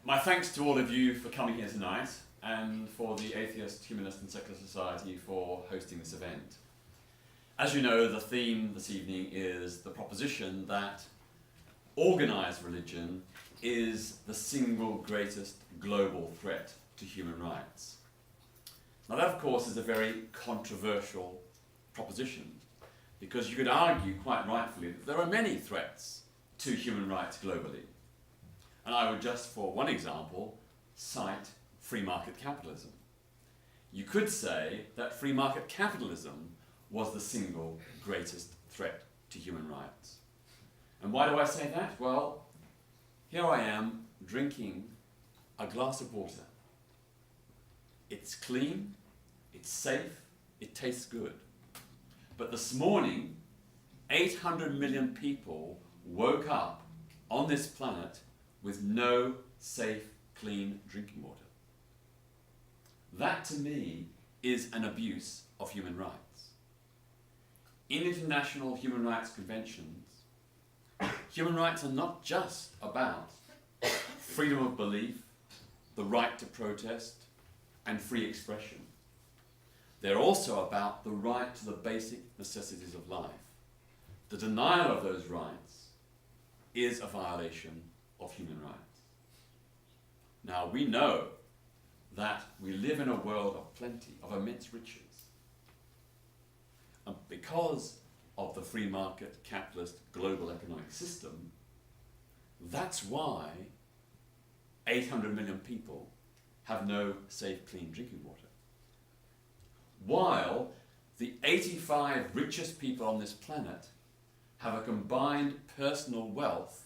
My thanks to all of you for coming here tonight, and for the Atheist, Humanist and Secular Society for hosting this event. As you know, the theme this evening is the proposition that organised religion is the single greatest global threat to human rights. Now that, of course, is a very controversial proposition, because you could argue quite rightfully that there are many threats to human rights globally. And I would just, for one example, cite free market capitalism. You could say that free market capitalism was the single greatest threat to human rights. And why do I say that? Well, here I am drinking a glass of water. It's clean, it's safe, it tastes good. But this morning, 800 million people woke up on this planet with no safe, clean drinking water. That, to me, is an abuse of human rights. In international human rights conventions, human rights are not just about freedom of belief, the right to protest, and free expression. They're also about the right to the basic necessities of life. The denial of those rights is a violation of human rights. Now, we know that we live in a world of plenty, of immense riches. And because of the free market, capitalist, global economic system, that's why 800 million people have no safe, clean drinking water. While the 85 richest people on this planet have a combined personal wealth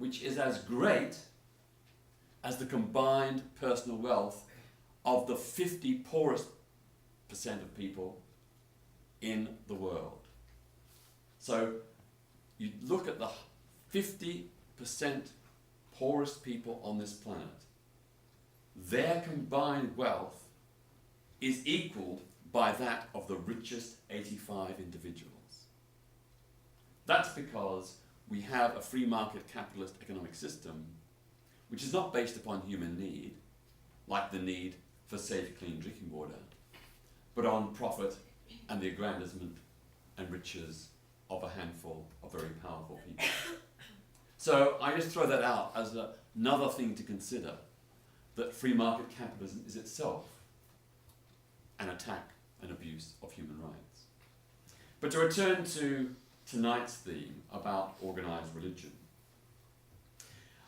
which is as great as the combined personal wealth of the 50 poorest percent of people in the world. So you look at the 50% poorest people on this planet, their combined wealth is equaled by that of the richest 85 individuals. That's because we have a free market capitalist economic system which is not based upon human need, like the need for safe, clean drinking water, but on profit and the aggrandizement and riches of a handful of very powerful people. So I just throw that out as another thing to consider, that free market capitalism is itself an attack and abuse of human rights. But to return to tonight's theme about organised religion,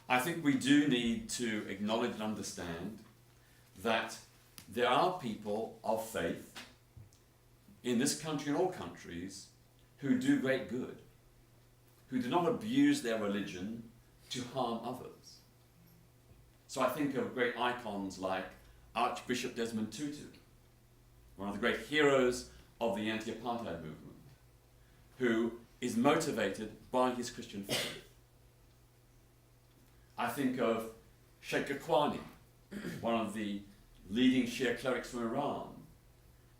I think we do need to acknowledge and understand that there are people of faith in this country and all countries who do great good, who do not abuse their religion to harm others. So I think of great icons like Archbishop Desmond Tutu, one of the great heroes of the anti-apartheid movement, who is motivated by his Christian faith. I think of Sheikh Ghakwani, one of the leading Shia clerics from Iran,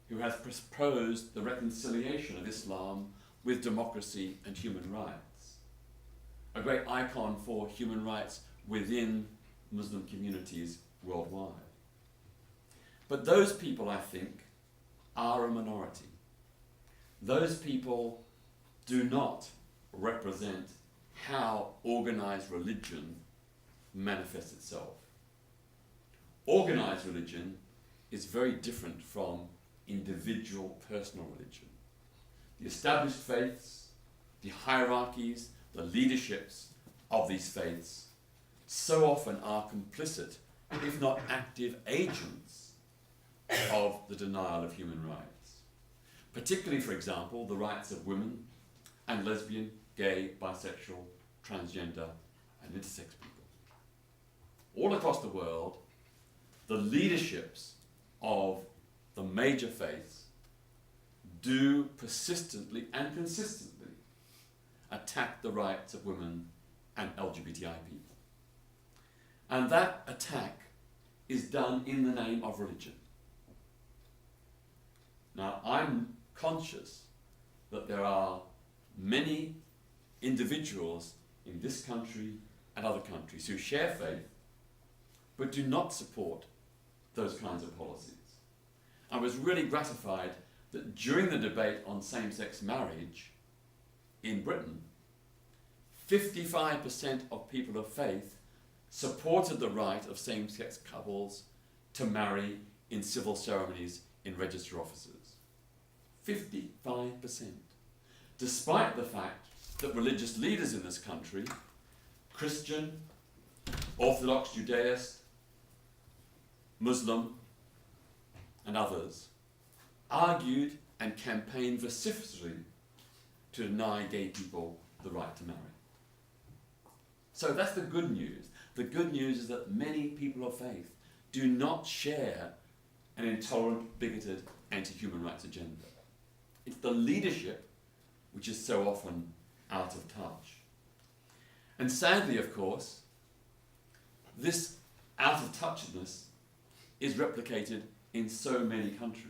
who has proposed the reconciliation of Islam with democracy and human rights. A great icon for human rights within Muslim communities worldwide. But those people, I think, are a minority. Those people do not represent how organised religion manifests itself. Organised religion is very different from individual personal religion. The established faiths, the hierarchies, the leaderships of these faiths so often are complicit, if not active agents, of the denial of human rights. Particularly, for example, the rights of women and lesbian, gay, bisexual, transgender, and intersex people. All across the world, the leaderships of the major faiths do persistently and consistently attack the rights of women and LGBTI people. And that attack is done in the name of religion. Now, I'm conscious that there are many individuals in this country and other countries who share faith but do not support those kinds of policies. I was really gratified that during the debate on same-sex marriage in Britain, 55% of people of faith supported the right of same-sex couples to marry in civil ceremonies in register offices. 55%. Despite the fact that religious leaders in this country, Christian, Orthodox, Judaist, Muslim, and others, argued and campaigned vociferously to deny gay people the right to marry. So that's the good news. The good news is that many people of faith do not share an intolerant, bigoted, anti-human rights agenda. It's the leadership which is so often out of touch. And sadly, of course, this out-of-touchedness is replicated in so many countries.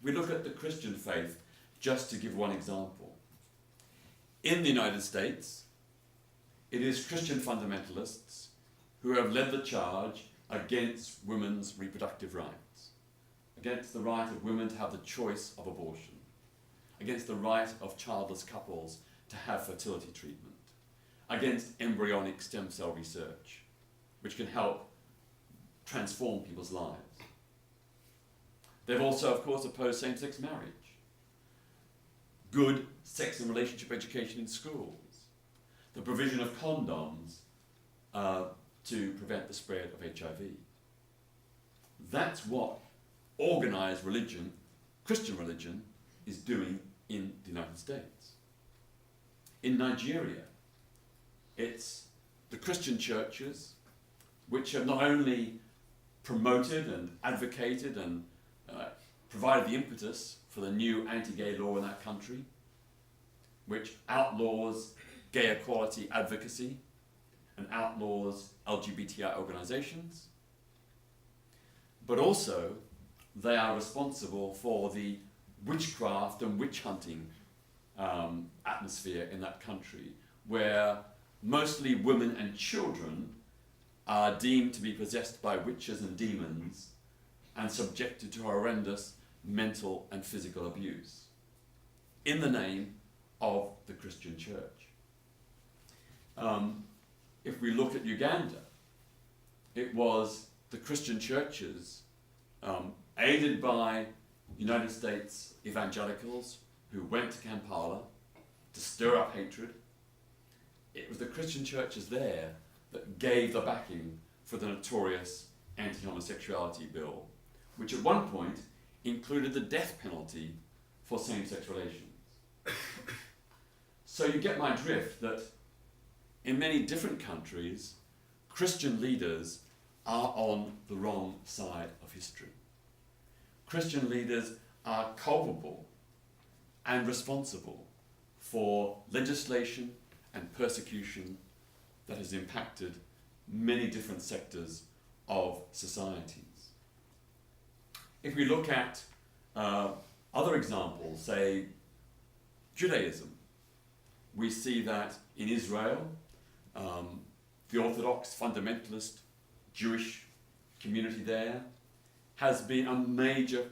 We look at the Christian faith just to give one example. In the United States, it is Christian fundamentalists who have led the charge against women's reproductive rights, against the right of women to have the choice of abortion, against the right of childless couples to have fertility treatment, against embryonic stem cell research, which can help transform people's lives. They've also, of course, opposed same-sex marriage, good sex and relationship education in schools, the provision of condoms to prevent the spread of HIV. That's what organised religion, Christian religion, is doing in the United States. In Nigeria, it's the Christian churches which have not only promoted and advocated and provided the impetus for the new anti-gay law in that country, which outlaws gay equality advocacy and outlaws LGBTI organisations, but also they are responsible for the witchcraft and witch hunting atmosphere in that country, where mostly women and children are deemed to be possessed by witches and demons and subjected to horrendous mental and physical abuse in the name of the Christian church. If we look at Uganda, it was the Christian churches, aided by United States evangelicals who went to Kampala to stir up hatred. It was the Christian churches there that gave the backing for the notorious anti-homosexuality bill, which at one point included the death penalty for same-sex relations. So you get my drift that in many different countries, Christian leaders are on the wrong side of history. Christian leaders are culpable and responsible for legislation and persecution that has impacted many different sectors of societies. If we look at other examples, say Judaism, we see that in Israel, the Orthodox fundamentalist Jewish community there has been a major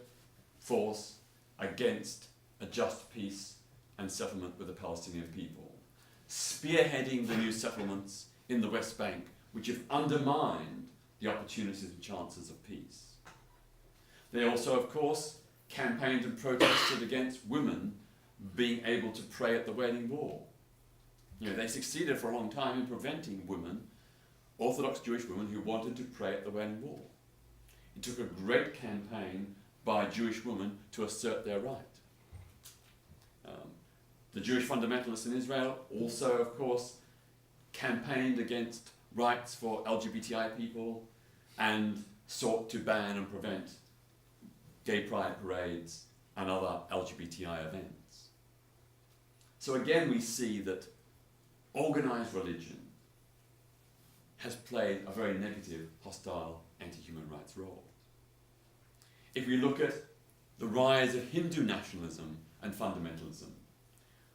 force against a just peace and settlement with the Palestinian people, spearheading the new settlements in the West Bank, which have undermined the opportunities and chances of peace. They also, of course, campaigned and protested against women being able to pray at the Wailing Wall. They succeeded for a long time in preventing women, Orthodox Jewish women, who wanted to pray at the Wailing Wall. It took a great campaign by Jewish women to assert their right. The Jewish fundamentalists in Israel also, of course, campaigned against rights for LGBTI people and sought to ban and prevent gay pride parades and other LGBTI events. So again, we see that organised religion has played a very negative, hostile, anti-human rights role. If we look at the rise of Hindu nationalism and fundamentalism,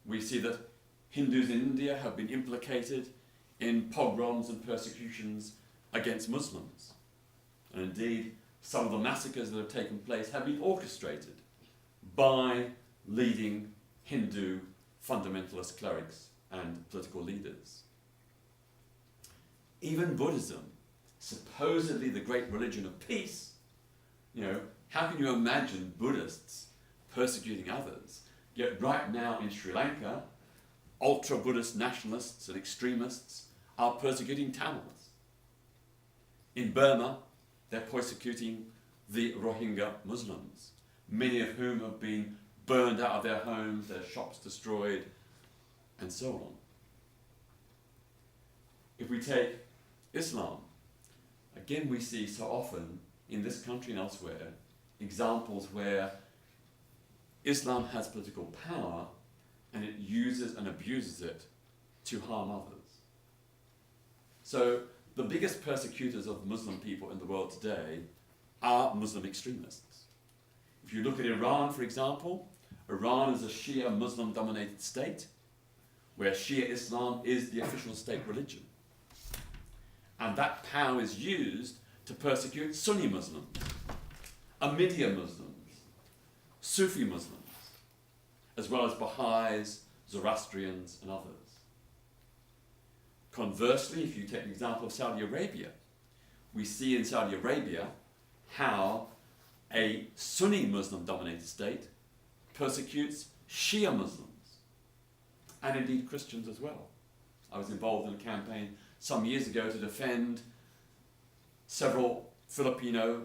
we see that Hindus in India have been implicated in pogroms and persecutions against Muslims. And indeed, some of the massacres that have taken place have been orchestrated by leading Hindu fundamentalist clerics and political leaders. Even Buddhism, supposedly the great religion of peace, how can you imagine Buddhists persecuting others? Yet right now in Sri Lanka, ultra-Buddhist nationalists and extremists are persecuting Tamils. In Burma, they're persecuting the Rohingya Muslims, many of whom have been burned out of their homes, their shops destroyed, and so on. If we take Islam, again we see so often in this country and elsewhere examples where Islam has political power and it uses and abuses it to harm others. So the biggest persecutors of Muslim people in the world today are Muslim extremists. If you look at Iran, for example, Iran is a Shia Muslim-dominated state where Shia Islam is the official state religion. And that power is used to persecute Sunni Muslims, Ahmadiyya Muslims, Sufi Muslims, as well as Baha'is, Zoroastrians, and others. Conversely, if you take the example of Saudi Arabia, we see in Saudi Arabia how a Sunni Muslim-dominated state persecutes Shia Muslims, and indeed Christians as well. I was involved in a campaign some years ago to defend several Filipino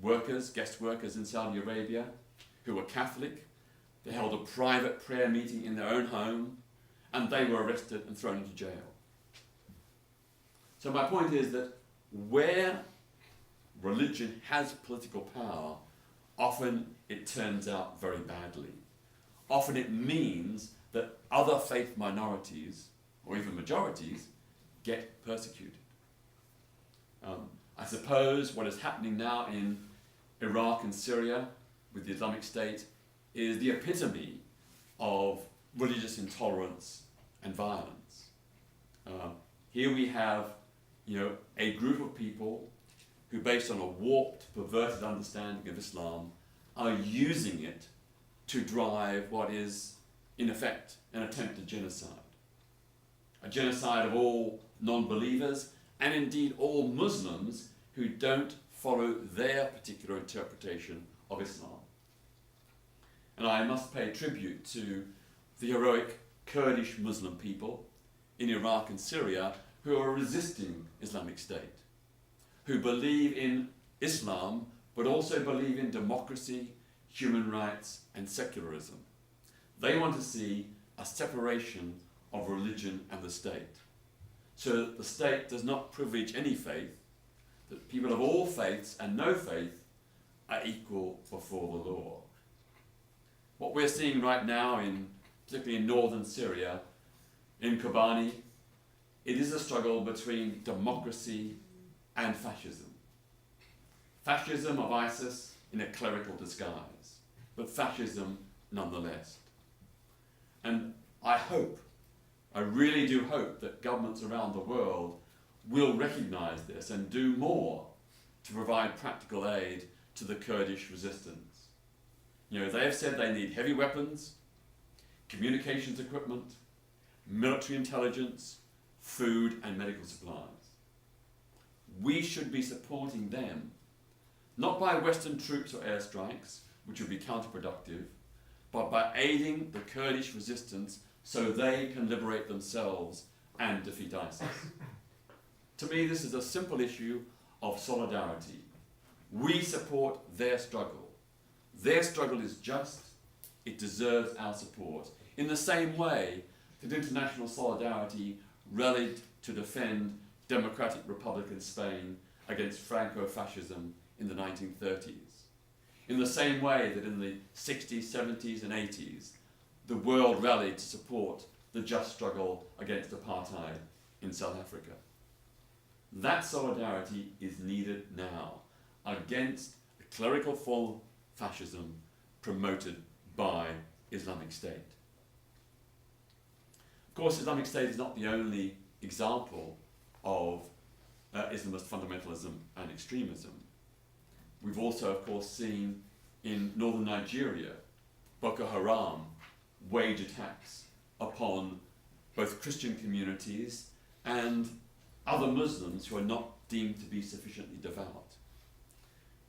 workers, guest workers in Saudi Arabia, who were Catholic. They held a private prayer meeting in their own home, and they were arrested and thrown into jail. So my point is that where religion has political power, often it turns out very badly. Often it means that other faith minorities, or even majorities, get persecuted. I suppose what is happening now in Iraq and Syria with the Islamic State is the epitome of religious intolerance and violence. Here we have, a group of people who, based on a warped, perverted understanding of Islam, are using it to drive what is, in effect, an attempted genocide. A genocide of all non-believers, and indeed all Muslims who don't follow their particular interpretation of Islam. And I must pay tribute to the heroic Kurdish Muslim people in Iraq and Syria who are resisting Islamic State, who believe in Islam but also believe in democracy, human rights, and secularism. They want to see a separation of religion and the state, so that the state does not privilege any faith, that people of all faiths and no faith are equal before the law. What we're seeing right now, particularly in northern Syria, in Kobani, it is a struggle between democracy and fascism. Fascism of ISIS in a clerical disguise, but fascism nonetheless. And I really do hope that governments around the world will recognise this and do more to provide practical aid to the Kurdish resistance. They have said they need heavy weapons, communications equipment, military intelligence, food and medical supplies. We should be supporting them, not by Western troops or airstrikes, which would be counterproductive, but by aiding the Kurdish resistance so they can liberate themselves and defeat ISIS. To me, this is a simple issue of solidarity. We support their struggle. Their struggle is just. It deserves our support. In the same way that international solidarity rallied to defend democratic Republican Spain against Franco-fascism in the 1930s. In the same way that in the 60s, 70s and 80s, the world rallied to support the just struggle against apartheid in South Africa. That solidarity is needed now against the clerical form of fascism promoted by Islamic State. Of course, Islamic State is not the only example of Islamist fundamentalism and extremism. We've also, of course, seen in northern Nigeria, Boko Haram wage attacks upon both Christian communities and other Muslims who are not deemed to be sufficiently devout.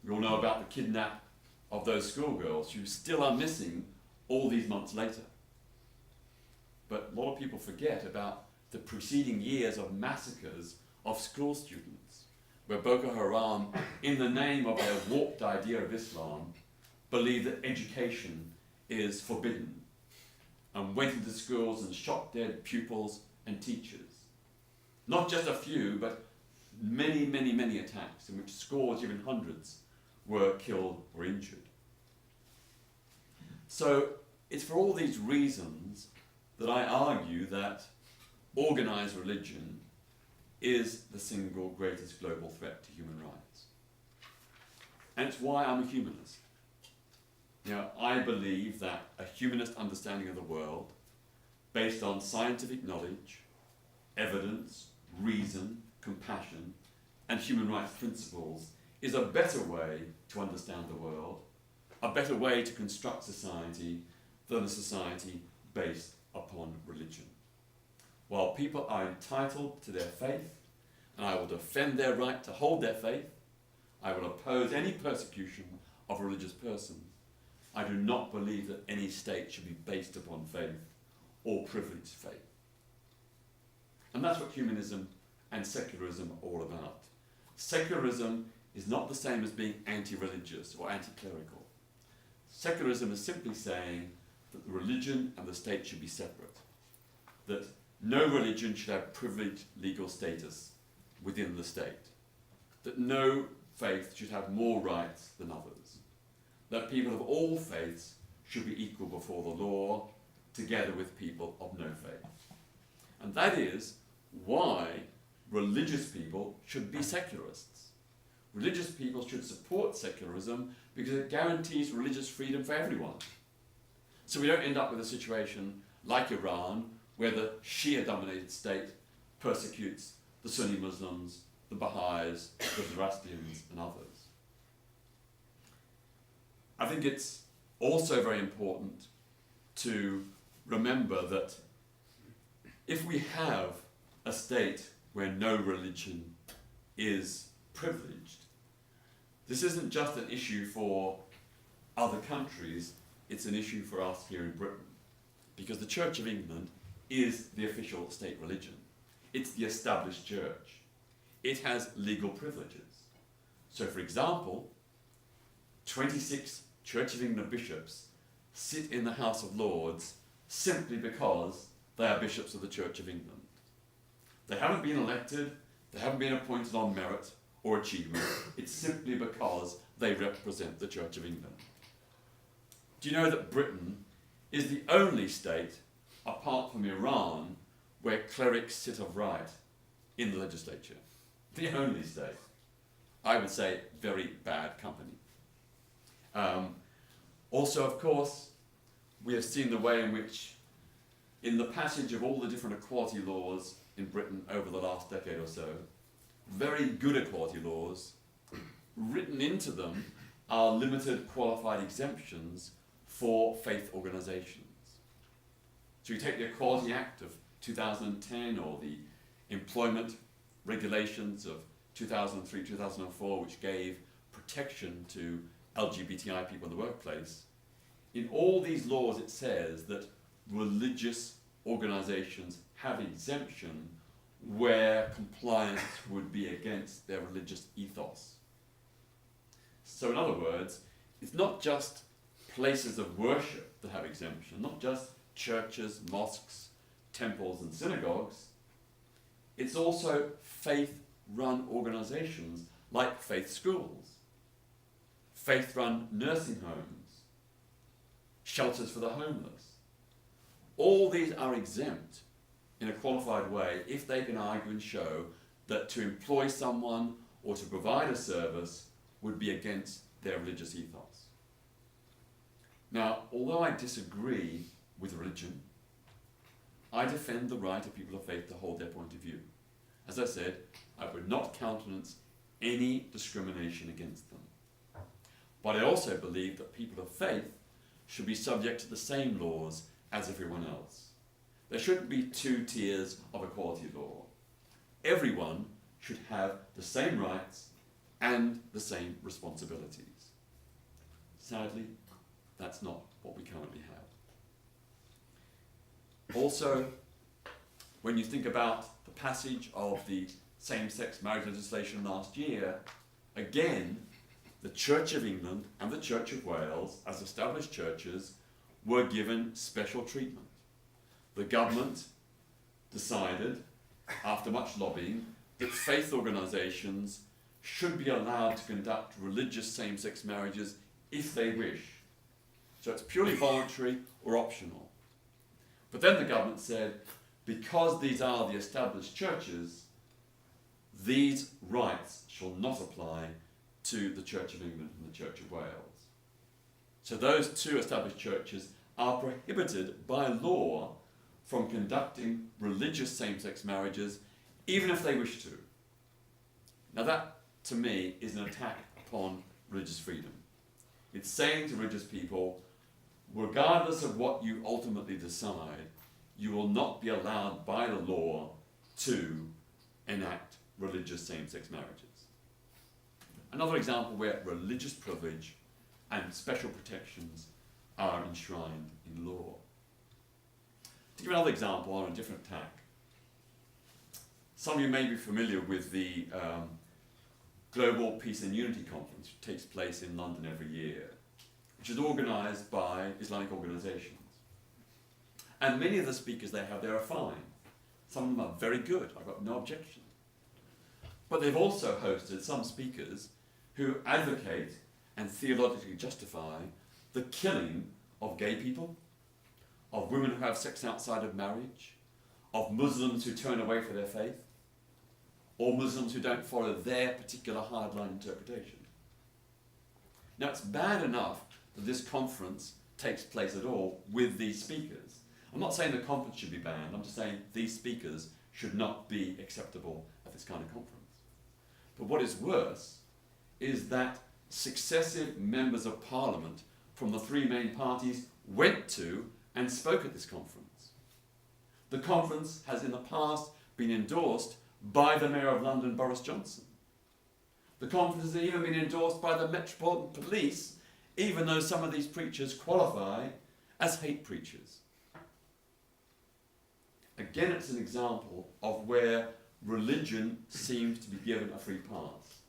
We all know about the kidnap of those schoolgirls who still are missing all these months later. But a lot of people forget about the preceding years of massacres of school students, where Boko Haram, in the name of their warped idea of Islam, believed that education is forbidden, and went into schools and shot dead pupils and teachers. Not just a few, but many, many, many attacks in which scores, even hundreds, were killed or injured. So it's for all these reasons that I argue that organised religion is the single greatest global threat to human rights. And it's why I'm a humanist. I believe that a humanist understanding of the world, based on scientific knowledge, evidence, reason, compassion, and human rights principles, is a better way to understand the world, a better way to construct society than a society based upon religion. While people are entitled to their faith, and I will defend their right to hold their faith, I will oppose any persecution of a religious person, I do not believe that any state should be based upon faith or privileged faith. And that's what humanism and secularism are all about. Secularism is not the same as being anti-religious or anti-clerical. Secularism is simply saying that the religion and the state should be separate, that no religion should have privileged legal status within the state, that no faith should have more rights than others, that people of all faiths should be equal before the law, together with people of no faith. And that is why religious people should be secularists. Religious people should support secularism because it guarantees religious freedom for everyone. So we don't end up with a situation like Iran, where the Shia-dominated state persecutes the Sunni Muslims, the Baha'is, the Zoroastrians, and others. I think it's also very important to remember that if we have a state where no religion is privileged, this isn't just an issue for other countries, it's an issue for us here in Britain. Because the Church of England is the official state religion. It's the established church. It has legal privileges. So for example, 26 Church of England bishops sit in the House of Lords simply because they are bishops of the Church of England. They haven't been elected, they haven't been appointed on merit or achievement, it's simply because they represent the Church of England. Do you know that Britain is the only state, apart from Iran, where clerics sit of right in the legislature? The only state. I would say very bad company. Also, of course, we have seen the way in which, in the passage of all the different equality laws in Britain over the last decade or so, very good equality laws, written into them are limited qualified exemptions for faith organisations. So you take the Equality Act of 2010 or the employment regulations of 2003-2004, which gave protection to LGBTI people in the workplace. In all these laws it says that religious organisations have exemption where compliance would be against their religious ethos. So in other words, it's not just places of worship that have exemption, not just churches, mosques, temples and synagogues, it's also faith-run organisations like faith schools, faith-run nursing homes, shelters for the homeless. All these are exempt in a qualified way if they can argue and show that to employ someone or to provide a service would be against their religious ethos. Now, although I disagree with religion, I defend the right of people of faith to hold their point of view. As I said, I would not countenance any discrimination against them. But I also believe that people of faith should be subject to the same laws as everyone else. There shouldn't be two tiers of equality law. Everyone should have the same rights and the same responsibilities. Sadly, that's not what we currently have. Also, when you think about the passage of the same-sex marriage legislation last year, again, the Church of England and the Church of Wales, as established churches, were given special treatment. The government decided, after much lobbying, that faith organisations should be allowed to conduct religious same-sex marriages if they wish. So it's purely voluntary or optional. But then the government said, because these are the established churches, these rights shall not apply to the Church of England and the Church of Wales. So those two established churches are prohibited by law from conducting religious same-sex marriages, even if they wish to. Now that, to me, is an attack upon religious freedom. It's saying to religious people, regardless of what you ultimately decide, you will not be allowed by the law to enact religious same-sex marriages. Another example where religious privilege and special protections are enshrined in law. To give another example on a different tack, some of you may be familiar with the Global Peace and Unity Conference, which takes place in London every year, which is organised by Islamic organisations. And many of the speakers they have there are fine. Some of them are very good, I've got no objection. But they've also hosted some speakers who advocate and theologically justify the killing of gay people, of women who have sex outside of marriage, of Muslims who turn away from their faith, or Muslims who don't follow their particular hardline interpretation. Now it's bad enough that this conference takes place at all with these speakers. I'm not saying the conference should be banned, I'm just saying these speakers should not be acceptable at this kind of conference. But what is worse is that successive members of parliament from the three main parties went to and spoke at this conference. The conference has in the past been endorsed by the Mayor of London, Boris Johnson. The conference has even been endorsed by the Metropolitan Police, even though some of these preachers qualify as hate preachers. Again, it's an example of where religion seems to be given a free pass.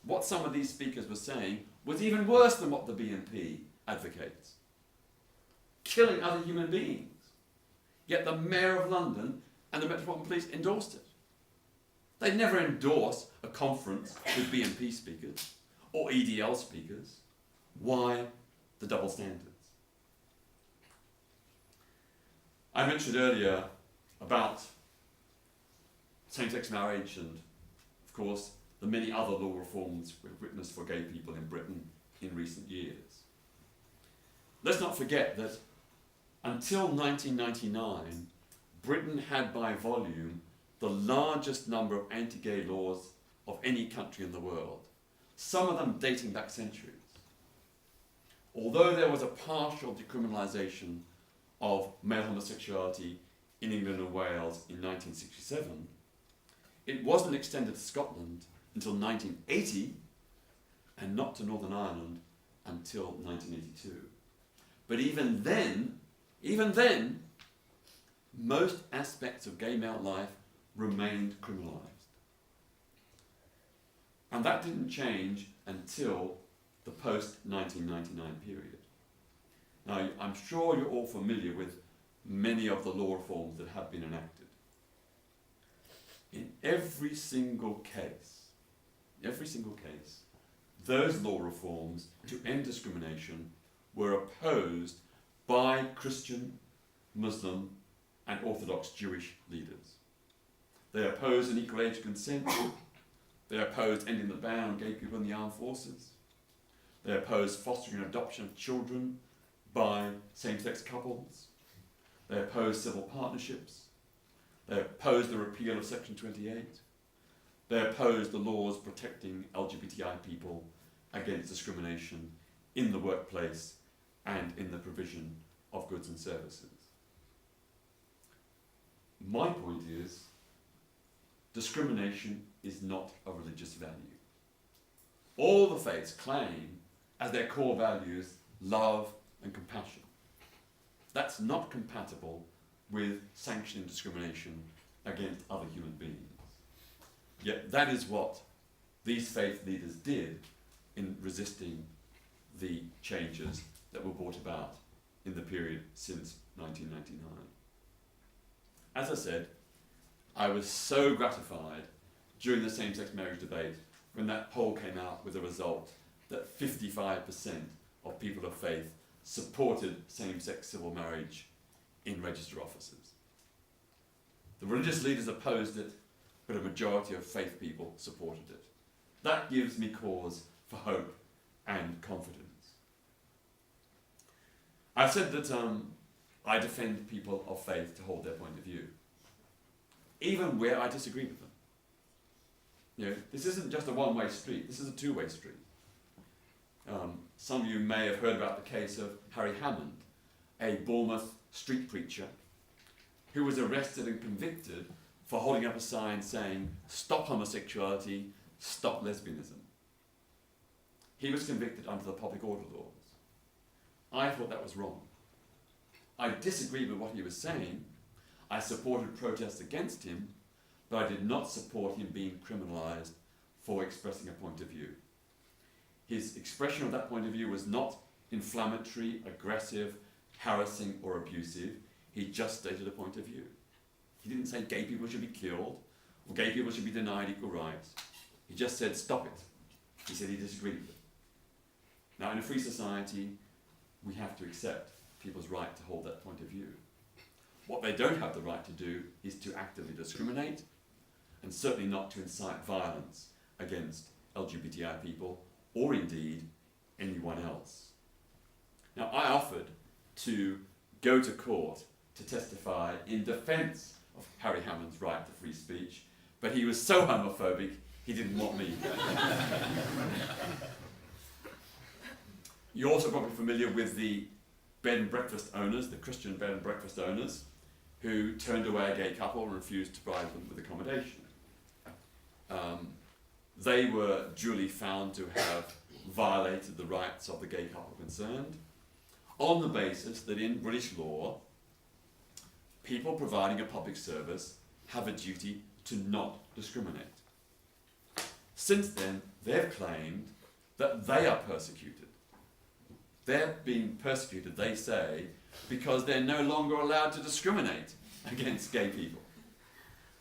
What some of these speakers were saying was even worse than what the BNP advocates. Killing other human beings. Yet the Mayor of London and the Metropolitan Police endorsed it. They never endorse a conference with BNP speakers or EDL speakers. Why the double standards? I mentioned earlier about same-sex marriage and, of course, the many other law reforms we've witnessed for gay people in Britain in recent years. Let's not forget that until 1999, Britain had by volume the largest number of anti-gay laws of any country in the world, some of them dating back centuries. Although there was a partial decriminalisation of male homosexuality in England and Wales in 1967, it wasn't extended to Scotland until 1980 and not to Northern Ireland until 1982. But even then, most aspects of gay male life remained criminalised. And that didn't change until the post-1999 period. Now, I'm sure you're all familiar with many of the law reforms that have been enacted. In every single case, those law reforms to end discrimination were opposed by Christian, Muslim, and Orthodox Jewish leaders. They opposed an equal age consent. They opposed ending the ban on gay people in the armed forces. They opposed fostering and adoption of children by same-sex couples. They opposed civil partnerships. They opposed the repeal of Section 28. They opposed the laws protecting LGBTI people against discrimination in the workplace and in the provision of goods and services. My point is, discrimination is not a religious value. All the faiths claim as their core values love and compassion. That's not compatible with sanctioning discrimination against other human beings. Yet that is what these faith leaders did in resisting the changes that were brought about in the period since 1999. As I said, I was so gratified during the same-sex marriage debate when that poll came out with the result that 55% of people of faith supported same-sex civil marriage in register offices. The religious leaders opposed it, but a majority of faith people supported it. That gives me cause for hope and confidence. I've said that I defend people of faith to hold their point of view, even where I disagree with them. You know, this isn't just a one-way street, this is a two-way street. Some of you may have heard about the case of Harry Hammond, a Bournemouth street preacher who was arrested and convicted for holding up a sign saying, "Stop homosexuality, stop lesbianism." He was convicted under the public order laws. I thought that was wrong. I disagreed with what he was saying. I supported protests against him, but I did not support him being criminalised for expressing a point of view. His expression of that point of view was not inflammatory, aggressive, harassing, or abusive. He just stated a point of view. He didn't say gay people should be killed, or gay people should be denied equal rights. He just said, stop it. He said he disagreed with it. Now, in a free society, we have to accept people's right to hold that point of view. What they don't have the right to do is to actively discriminate, and certainly not to incite violence against LGBTI people, or indeed anyone else. Now, I offered to go to court to testify in defence of Harry Hammond's right to free speech, but he was so homophobic, he didn't want me. You're also probably familiar with the bed and breakfast owners, the Christian bed and breakfast owners, who turned away a gay couple and refused to provide them with accommodation. They were duly found to have violated the rights of the gay couple concerned, on the basis that in British law, people providing a public service have a duty to not discriminate. Since then, they've claimed that they are persecuted. They're being persecuted, they say, because they're no longer allowed to discriminate against gay people.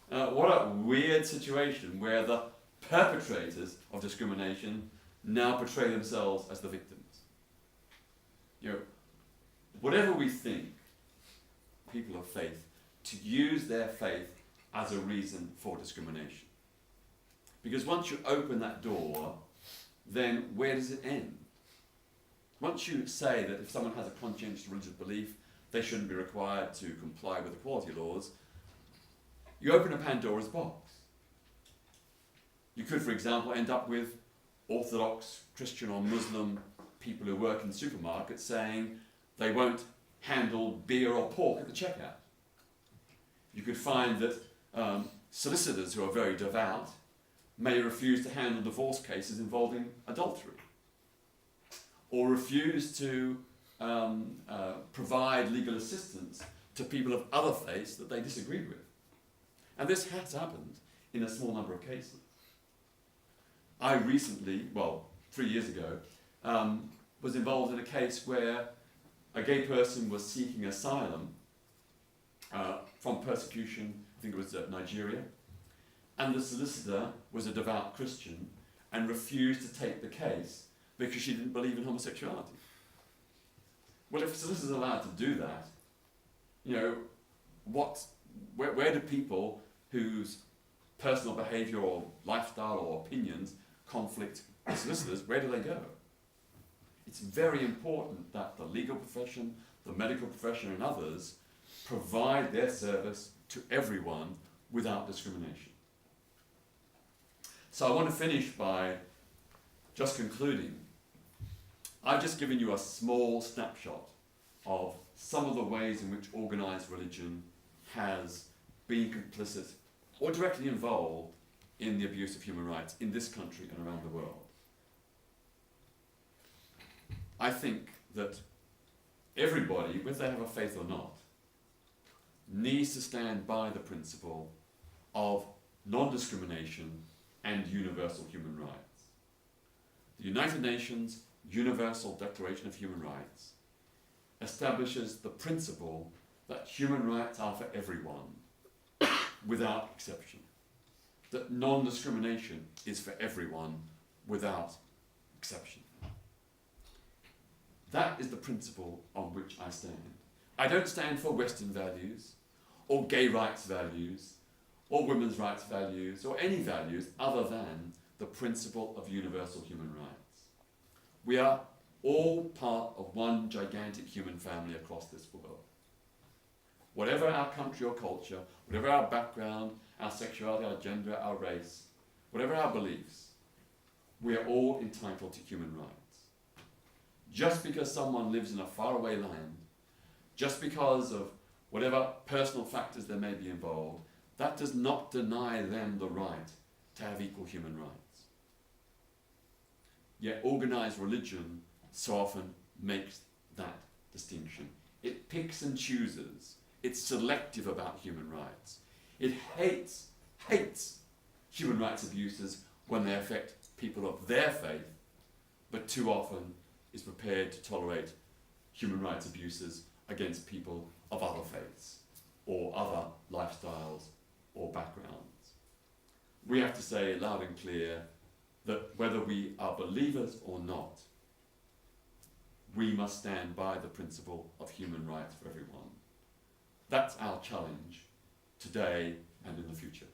What a weird situation where the perpetrators of discrimination now portray themselves as the victims. You know, whatever we think, people of faith, to use their faith as a reason for discrimination. Because once you open that door, then where does it end? Once you say that if someone has a conscientious religious belief, they shouldn't be required to comply with equality laws, you open a Pandora's box. You could, for example, end up with Orthodox, Christian or Muslim people who work in supermarkets saying they won't handle beer or pork at the checkout. You could find that solicitors who are very devout may refuse to handle divorce cases involving adultery, or refuse to provide legal assistance to people of other faiths that they disagreed with. And this has happened in a small number of cases. I recently, 3 years ago, was involved in a case where a gay person was seeking asylum from persecution, I think it was Nigeria, and the solicitor was a devout Christian and refused to take the case because she didn't believe in homosexuality. Well, if a solicitor is allowed to do that, you know, where do people whose personal behaviour or lifestyle or opinions conflict with solicitors, where do they go? It's very important that the legal profession, the medical profession and others provide their service to everyone without discrimination. So I want to finish by just concluding. I've just given you a small snapshot of some of the ways in which organised religion has been complicit or directly involved in the abuse of human rights in this country and around the world. I think that everybody, whether they have a faith or not, needs to stand by the principle of non-discrimination and universal human rights. The United Nations Universal Declaration of Human Rights establishes the principle that human rights are for everyone, without exception. That non-discrimination is for everyone, without exception. That is the principle on which I stand. I don't stand for Western values, or gay rights values, or women's rights values, or any values other than the principle of universal human rights. We are all part of one gigantic human family across this world. Whatever our country or culture, whatever our background, our sexuality, our gender, our race, whatever our beliefs, we are all entitled to human rights. Just because someone lives in a faraway land, just because of whatever personal factors there may be involved, that does not deny them the right to have equal human rights. Yet organised religion so often makes that distinction. It picks and chooses. It's selective about human rights. It hates human rights abuses when they affect people of their faith, but too often is prepared to tolerate human rights abuses against people of other faiths or other lifestyles or backgrounds. We have to say loud and clear that whether we are believers or not, we must stand by the principle of human rights for everyone. That's our challenge today and in the future.